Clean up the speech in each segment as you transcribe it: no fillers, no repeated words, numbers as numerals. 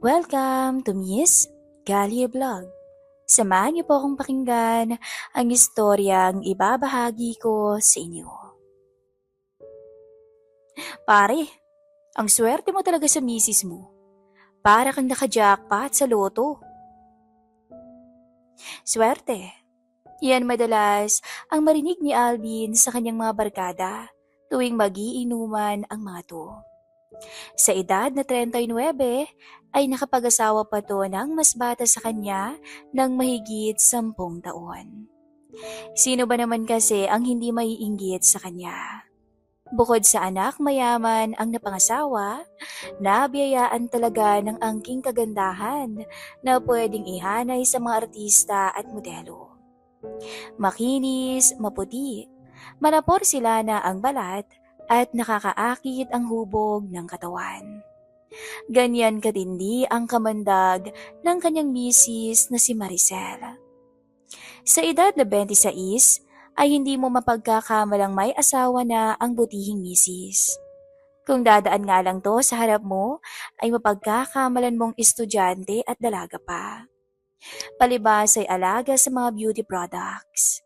Welcome to Miss Galia Vlog. Samahan niyo po akong pakinggan ang istoryang ibabahagi ko sa inyo. Pare, ang swerte mo talaga sa misis mo. Para kang naka-jackpot sa loto. Swerte. Yan madalas ang marinig ni Alvin sa kanyang mga barkada tuwing magiinuman ang mga to. Sa edad na 39 ay nakapag-asawa pa to ng mas bata sa kanya ng mahigit 10 taon. Sino ba naman kasi ang hindi maiinggit sa kanya? Bukod sa anak mayaman ang napangasawa, nabiyayaan talaga ng angking kagandahan na pwedeng ihanay sa mga artista at modelo. Makinis, maputi, malapor sila na ang balat at nakakaakit ang hubog ng katawan. Ganyan katindi ang kamandag ng kanyang misis na si Maricel. Sa edad na 26 ay hindi mo mapagkakamalang may asawa na ang butihing misis. Kung dadaan nga lang to sa harap mo, ay mapagkakamalan mong estudyante at dalaga pa. Palibas ay alaga sa mga beauty products.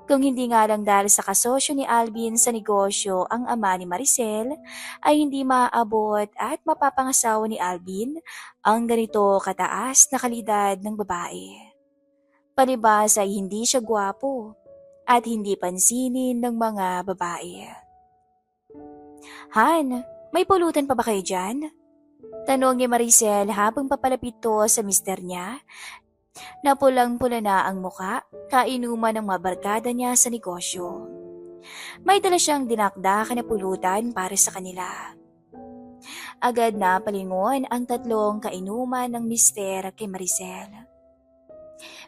Kung hindi nga lang dahil sa kasosyo ni Alvin sa negosyo ang ama ni Maricel, ay hindi maaabot at mapapangasawa ni Alvin ang ganito kataas na kalidad ng babae. Palibas ay hindi siya gwapo at hindi pansinin ng mga babae. Han, may pulutan pa ba kayo dyan? Tanong ni Maricel habang papalapit to sa mister niya na pulang-pula na ang muka, kainuman ng mga barkada niya sa negosyo. May dala siyang dinakdakan na pulutan para sa kanila. Agad na palingon ang tatlong kainuman ng mister kay Maricel.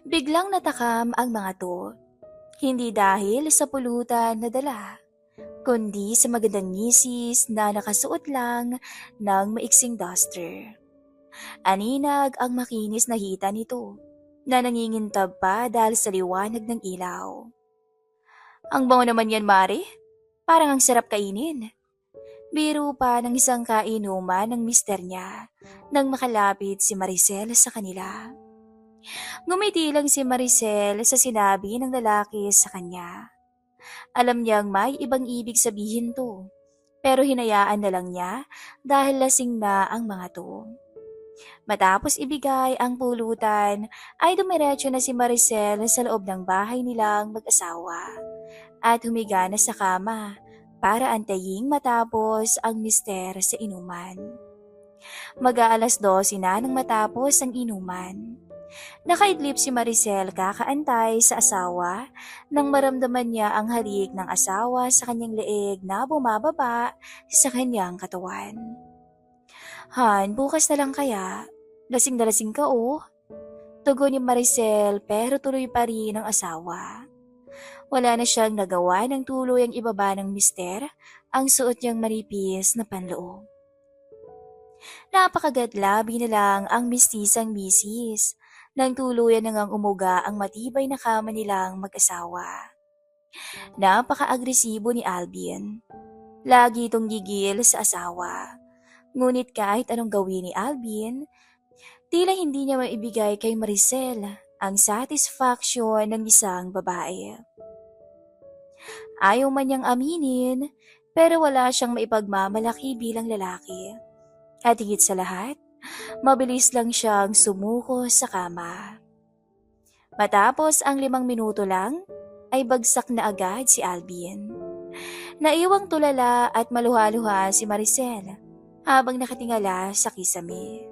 Biglang natakam ang mga to, hindi dahil sa pulutan na dala, kundi sa magandang misis na nakasuot lang ng maiksing duster. Aninag ang makinis na hita nito na nangingintab pa dahil sa liwanag ng ilaw. Ang bango naman yan, Mare. Parang ang sarap kainin. Biro pa ng isang kainuman ng mister niya nang makalapit si Maricel sa kanila. Ngumiti lang si Maricel sa sinabi ng lalaki sa kanya. Alam niyang may ibang ibig sabihin to, pero hinayaan na lang niya dahil lasing na ang mga to. Matapos ibigay ang pulutan, ay dumiretso na si Maricel sa loob ng bahay nilang mag-asawa at humiga na sa kama para antaying matapos ang mister sa inuman. Mag-aalas 12 na nang matapos ang inuman. Nakaidlip si Maricel kakaantay sa asawa nang maramdaman niya ang halik ng asawa sa kanyang leeg na bumababa sa kanyang katawan. Han, bukas na lang kaya? Lasing na lasing ka oh. Tugon ni Maricel pero tuloy pa rin ang asawa. Wala na siyang nagawa ng tuluyang ibaba ng mister ang suot niyang manipis na panloob. Napakagadlabi na lang ang mistisang misis nang tuluyan na ngang umuga ang matibay na kama nilang mag-asawa. Napaka-agresibo ni Alvin. Lagi itong gigil sa asawa. Ngunit kahit anong gawin ni Alvin, tila hindi niya maibigay kay Maricel ang satisfaction ng isang babae. Ayaw man niyang aminin, pero wala siyang maipagmamalaki bilang lalaki. At higit sa lahat, mabilis lang siyang sumuko sa kama. Matapos ang 5 minuto lang, ay bagsak na agad si Alvin. Naiwang tulala at maluha-luha si Maricel habang nakatingala sa kisame.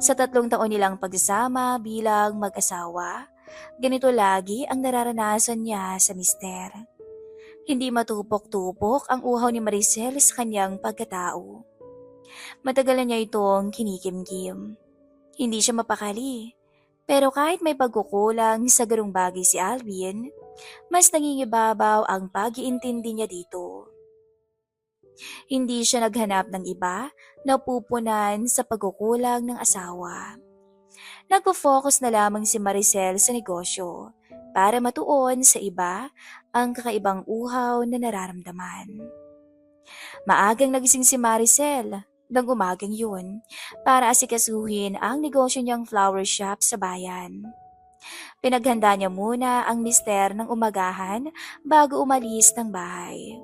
Sa 3 taon nilang pagsasama bilang mag-asawa, ganito lagi ang nararanasan niya sa mister. Hindi matupok-tupok ang uhaw ni Maricel sa kanyang pagkatao. Matagal na niya itong kinikimkim. Hindi siya mapakali. Pero kahit may pagkukulang sa ganung bagay si Alvin, mas nangingibabaw ang pag-iintindi niya dito. Hindi siya naghanap ng iba na pupunan sa pagkukulang ng asawa. Nagpo-focus na lamang si Maricel sa negosyo para matuon sa iba ang kakaibang uhaw na nararamdaman. Maagang nagising si Maricel ng umagang yun para asikasuhin ang negosyo niyang flower shop sa bayan. Pinaghanda niya muna ang mister ng umagahan bago umalis ng bahay.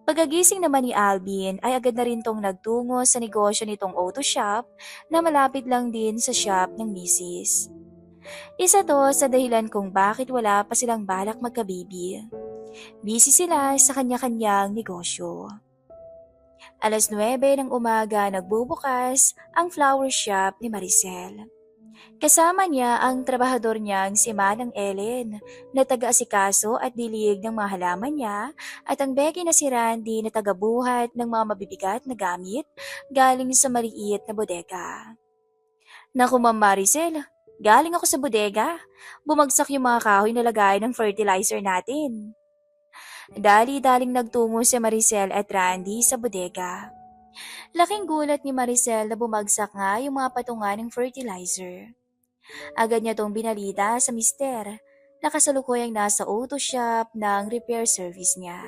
Pagkagising naman ni Alvin ay agad na rin tong nagtungo sa negosyo nitong auto shop na malapit lang din sa shop ng misis. Isa to sa dahilan kung bakit wala pa silang balak magkabibi. Busy sila sa kanya-kanyang negosyo. 9:00 ng umaga nagbubukas ang flower shop ni Maricel. Kasama niya ang trabahador niyang si Manang Ellen na taga-asikaso at dilig ng mga halaman niya at ang Becky na si Randy na taga-buhat ng mga mabibigat na gamit galing sa maliit na bodega. Naku Ma'am Maricel, galing ako sa bodega. Bumagsak yung mga kahoy na lagay ng fertilizer natin. Dali-daling nagtungo si Maricel at Randy sa bodega. Laking gulat ni Maricel na bumagsak nga yung mga patungan ng fertilizer. Agad niya tong binalita sa mister na kasalukuyang nasa auto shop ng repair service niya.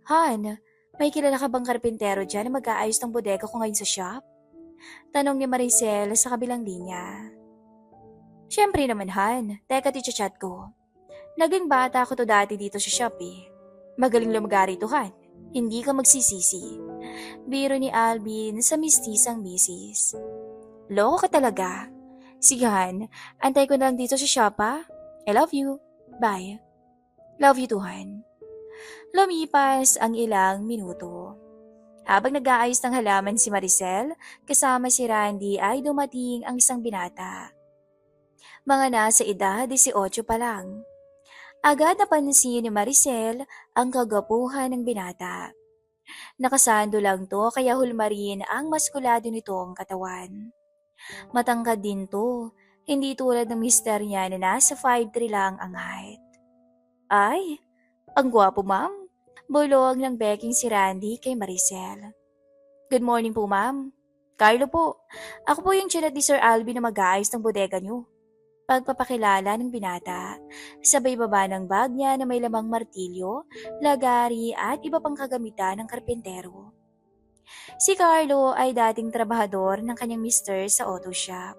Han, may kilala ka bang karpintero dyan na mag-aayos ng bodega ko ngayon sa shop? Tanong ni Maricel sa kabilang linya. Siyempre naman Han, teka chat ko. Naging bata ako to dati dito sa shop eh. Magaling lumagari to Han, hindi ka magsisisi. Biro ni Alvin sa mistisang misis. Loko ka talaga. Sige Han, antay ko na lang dito sa shop ha. I love you. Bye. Love you too Han. Lumipas ang ilang minuto. Habang nag-aayos ng halaman si Maricel, kasama si Randy ay dumating ang isang binata. Mga nasa edad 18 pa lang. Agad napansin ni Maricel ang kagapuhan ng binata. Nakasando lang to kaya hulmarin ang maskulado nitong katawan. Matangkad din to, hindi tulad ng mister niya na nasa 5'3" lang ang height. Ay, ang gwapo ma'am. Bulog ng beking si Randy kay Maricel. Good morning po ma'am. Carlo po, ako po yung chinat ni Sir Alvin na mag-aayos ng bodega niyo. Pagpapakilala ng binata, sabay baba ng bag niya na may lamang martilyo, lagari at iba pang kagamitan ng karpentero. Si Carlo ay dating trabahador ng kanyang mister sa auto shop.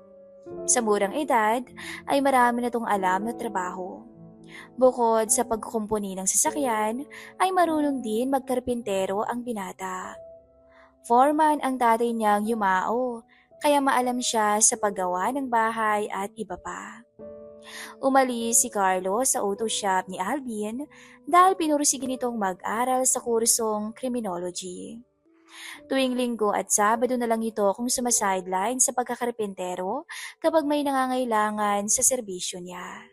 Sa murang edad ay marami na tong alam na trabaho. Bukod sa pagkukumpuni ng sasakyan, ay marunong din magkarpentero ang binata. Foreman ang tatay niyang yumao, kaya maalam siya sa paggawa ng bahay at iba pa. Umalis si Carlo sa auto shop ni Alvin dahil pinursige nitong mag-aral sa kursong criminology. Tuwing linggo at sabado na lang ito kung sumasideline sa pagkakarpentero kapag may nangangailangan sa serbisyo niya.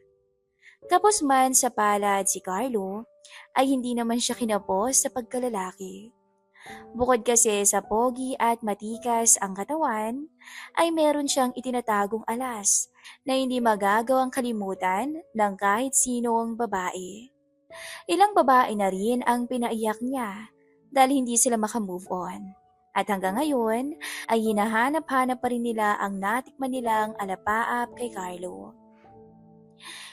Kapos man sa palad si Carlo, ay hindi naman siya kinapos sa pagkalalaki. Bukod kasi sa pogi at matikas ang katawan, ay meron siyang itinatagong alas na hindi magagawang kalimutan ng kahit sinong babae. Ilang babae na rin ang pinaiyak niya dahil hindi sila makamove on. At hanggang ngayon ay hinahanap-hanap pa rin nila ang natikman nilang alapaap kay Carlo.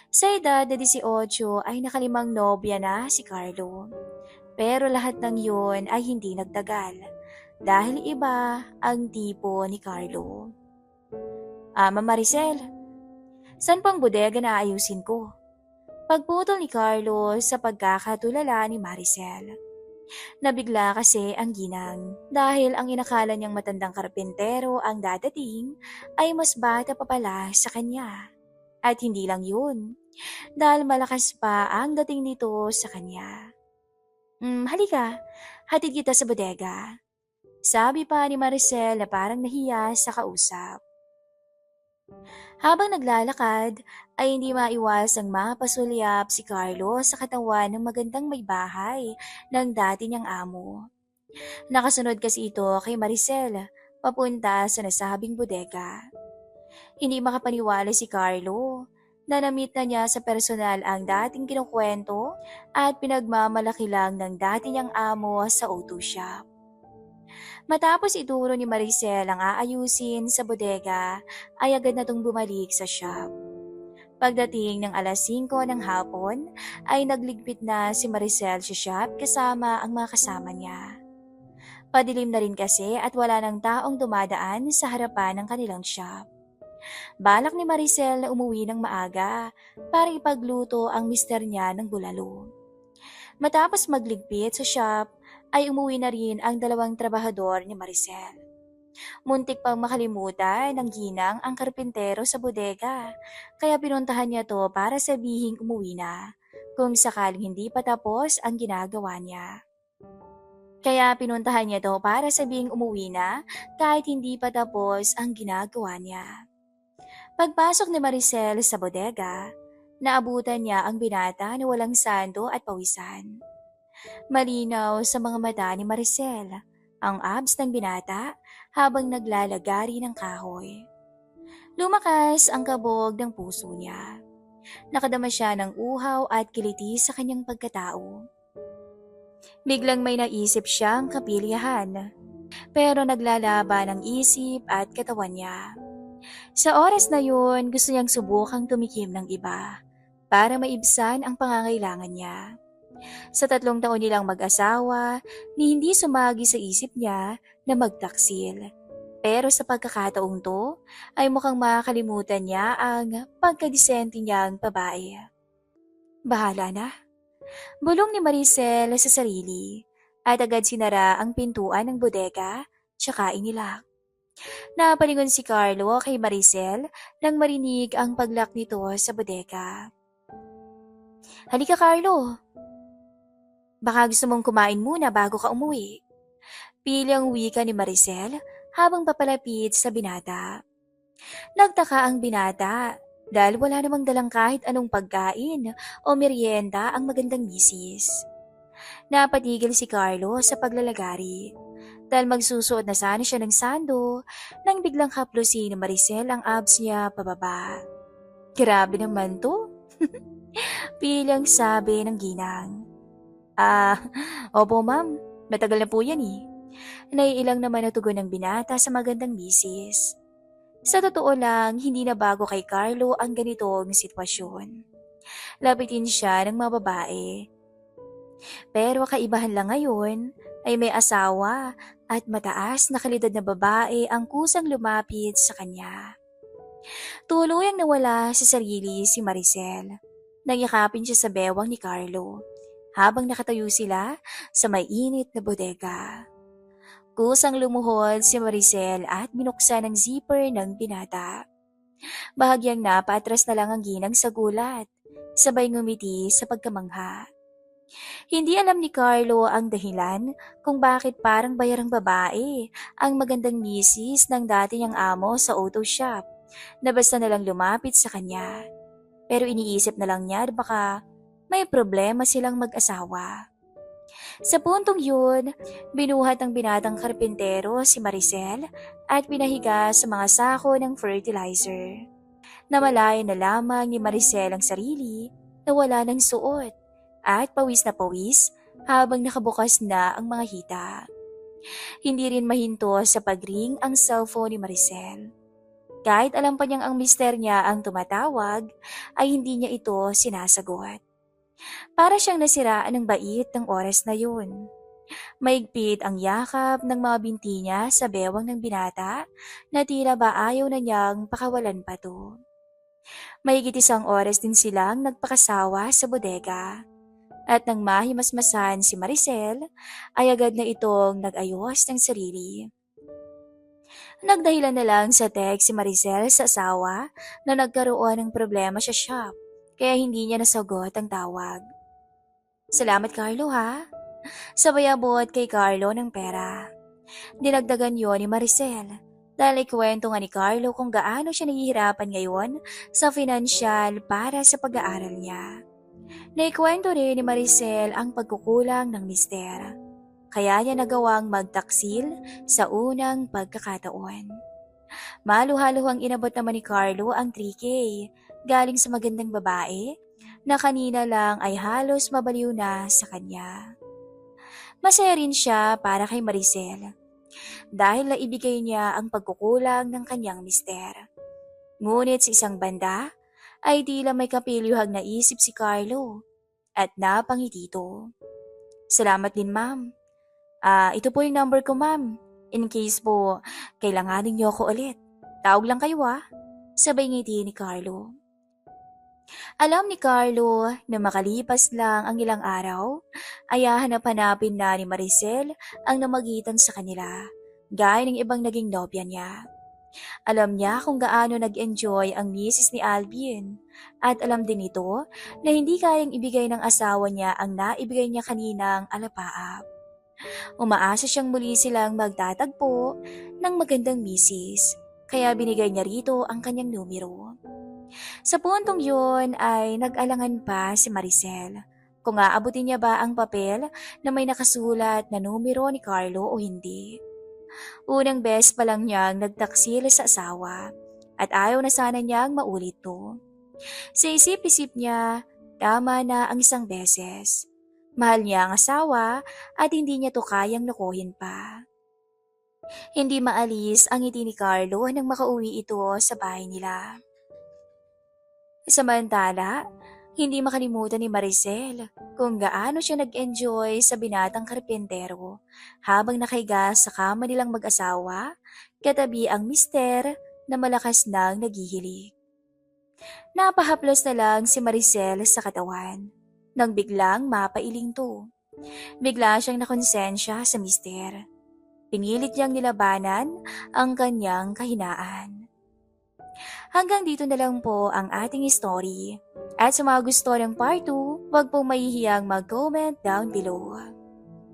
Sa edad na 18 ay nakalimang nobya na si Carlo. Pero lahat ng yun ay hindi nagtagal dahil iba ang tipo ni Carlo. Ma'am Maricel, saan pang bodega na ayusin ko? Pagputol ni Carlo sa pagkakatulala ni Maricel. Nabigla kasi ang ginang dahil ang inakala niyang matandang karpentero ang dadating ay mas bata pa pala sa kanya. At hindi lang yun, dahil malakas pa ang dating nito sa kanya. Halika, hatid kita sa bodega. Sabi pa ni Maricel na parang nahiya sa kausap. Habang naglalakad, ay hindi maiwasang mapasulyap si Carlo sa katawan ng magandang may bahay ng dati niyang amo. Nakasunod kasi ito kay Maricel, papunta sa nasabing bodega. Hindi makapaniwala si Carlo na na-meet na niya sa personal ang dating kinukwento at pinagmamalaki lang ng dati niyang amo sa auto shop. Matapos ituro ni Maricel ang aayusin sa bodega, ay agad na tong bumalik sa shop. Pagdating ng 5:00 ng hapon, ay nagligpit na si Maricel sa shop kasama ang mga kasama niya. Padilim na rin kasi at wala ng taong dumadaan sa harapan ng kanilang shop. Balak ni Maricel na umuwi ng maaga para ipagluto ang mister niya ng bulalo. Matapos magligpit sa shop, ay umuwi na rin ang dalawang trabahador ni Maricel. Muntik pang makalimutan ng ginang ang karpintero sa bodega, kaya pinuntahan niya to para sabihing umuwi na, kung sakaling hindi pa tapos ang ginagawa niya. Kaya pinuntahan niya to para sabihing umuwi na kahit hindi pa tapos ang ginagawa niya. Pagpasok ni Maricel sa bodega, naabutan niya ang binata na walang sando at pawisan. Malinaw sa mga mata ni Maricel ang abs ng binata habang naglalagari ng kahoy. Lumakas ang kabog ng puso niya. Nakadama siya ng uhaw at kiliti sa kanyang pagkatao. Biglang may naisip siyang kapilyahan, pero naglalaban ang isip at katawan niya. Sa oras na yun, gusto niyang subukang tumikim ng iba para maibsan ang pangangailangan niya. Sa 3 taon nilang mag-asawa, ni hindi sumagi sa isip niya na magtaksil. Pero sa pagkakataong to, ay mukhang makakalimutan niya ang pagkadisente niyang babae. Bahala na. Bulong ni Maricel sa sarili at agad sinara ang pintuan ng bodega tsaka inilak. Napalingon si Carlo kay Maricel nang marinig ang paglak nito sa bodega. Halika Carlo, baka gusto mong kumain muna bago ka umuwi. Pilyang wika ni Maricel habang papalapit sa binata. Nagtaka ang binata dahil wala namang dalang kahit anong pagkain o merienda ang magandang misis. Napatigil si Carlo sa paglalagari dahil magsusuot na sana siya ng sando nang biglang haplusin ni Maricel ang abs niya pababa. Grabe naman to. Pilyang sabi ng ginang. Opo ma'am, matagal na po yan eh. Naiilang naman na tugon ng binata sa magandang misis. Sa totoo lang, hindi na bago kay Carlo ang ganitong sitwasyon. Lapitin siya ng mga babae. Pero kaibahan lang ngayon ay may asawa at mataas na kalidad na babae ang kusang lumapit sa kanya. Tuluyang nawala sa sarili si Maricel. Nagyakapin siya sa bewang ni Carlo habang nakatayo sila sa may init na bodega. Kusang lumuhod si Maricel at binuksan ang zipper ng binata. Bahagyang napaatras na lang ang ginang sa gulat, sabay ngumiti sa pagkamangha. Hindi alam ni Carlo ang dahilan kung bakit parang bayarang babae ang magandang misis ng dati niyang amo sa auto shop na basta nalang lumapit sa kanya. Pero iniisip na lang niya baka may problema silang mag-asawa. Sa puntong yun, binuhat ng binatang karpintero si Maricel at pinahiga sa mga sako ng fertilizer. Namalayan na lamang ni Maricel ang sarili na wala ng suot at pawis na pawis habang nakabukas na ang mga hita. Hindi rin mahinto sa pagring ang cellphone ni Maricel. Kahit alam pa niyang ang mister niya ang tumatawag, ay hindi niya ito sinasagot. Para siyang nasiraan ng bait ng oras na yun. Maigpit ang yakap ng mga binti niya sa bewang ng binata na tila ba ayaw na niyang pakawalan pa to. Mahigit 1 oras din silang nagpakasawa sa bodega. At nang mahimasmasan si Maricel, ay agad na itong nag-ayos ng sarili. Nagdahilan na lang sa text si Maricel sa asawa na nagkaroon ng problema sa shop. Kaya hindi niya nasagot ang tawag. Salamat Carlo ha. Sabay abot kay Carlo ng pera. Dinagdagan yon ni Maricel dahil ikwento nga ni Carlo kung gaano siya nahihirapan ngayon sa financial para sa pag-aaral niya. Naikwento rin ni Maricel ang pagkukulang ng mister. Kaya niya nagawang magtaksil sa unang pagkakataon. Maluhaluhang inabot naman ni Carlo ang 3K galing sa magandang babae na kanina lang ay halos mabaliw na sa kanya. Masaya rin siya para kay Maricel dahil naibigay niya ang pagkukulang ng kanyang mister. Ngunit sa isang banda ay tila may kapilyuhang naisip si Carlo at napangiti ito. Salamat din ma'am. Ito po yung number ko, ma'am. In case po, kailanganin niyo ako ulit. Tawag lang kayo, Sabay ngiti ni Carlo. Alam ni Carlo na makalipas lang ang ilang araw, ay hahanap-hanapin na ni Maricel ang namagitan sa kanila, gaya ng ibang naging nobya niya. Alam niya kung gaano nag-enjoy ang misis ni Alvin, at alam din ito na hindi kayang ibigay ng asawa niya ang naibigay niya kaninang alapaap. Umaasa siyang muli silang magtatagpo ng magandang misis, kaya binigay niya rito ang kanyang numero. Sa puntong yun ay nag-alangan pa si Maricel kung aabutin niya ba ang papel na may nakasulat na numero ni Carlo o hindi. Unang beses pa lang niyang nagtaksil sa asawa at ayaw na sana niyang maulit to. Sa isip-isip niya, tama na ang isang beses. Mahal niya ang asawa at hindi niya to kayang lokohin pa. Hindi maalis ang ngiti ni Carlo nang makauwi ito sa bahay nila. Samantala, hindi makalimutan ni Maricel kung gaano siya nag-enjoy sa binatang karpentero habang nakahiga sa kama nilang mag-asawa katabi ang mister na malakas nang naghihilik. Napahaplos na lang si Maricel sa katawan nang biglang mapailing to. Bigla siyang nakonsensya sa mister. Pinilit niyang nilabanan ang kanyang kahinaan. Hanggang dito na lang po ang ating story. At sa mga gusto ng part 2, huwag pong mahihiyang mag-comment down below.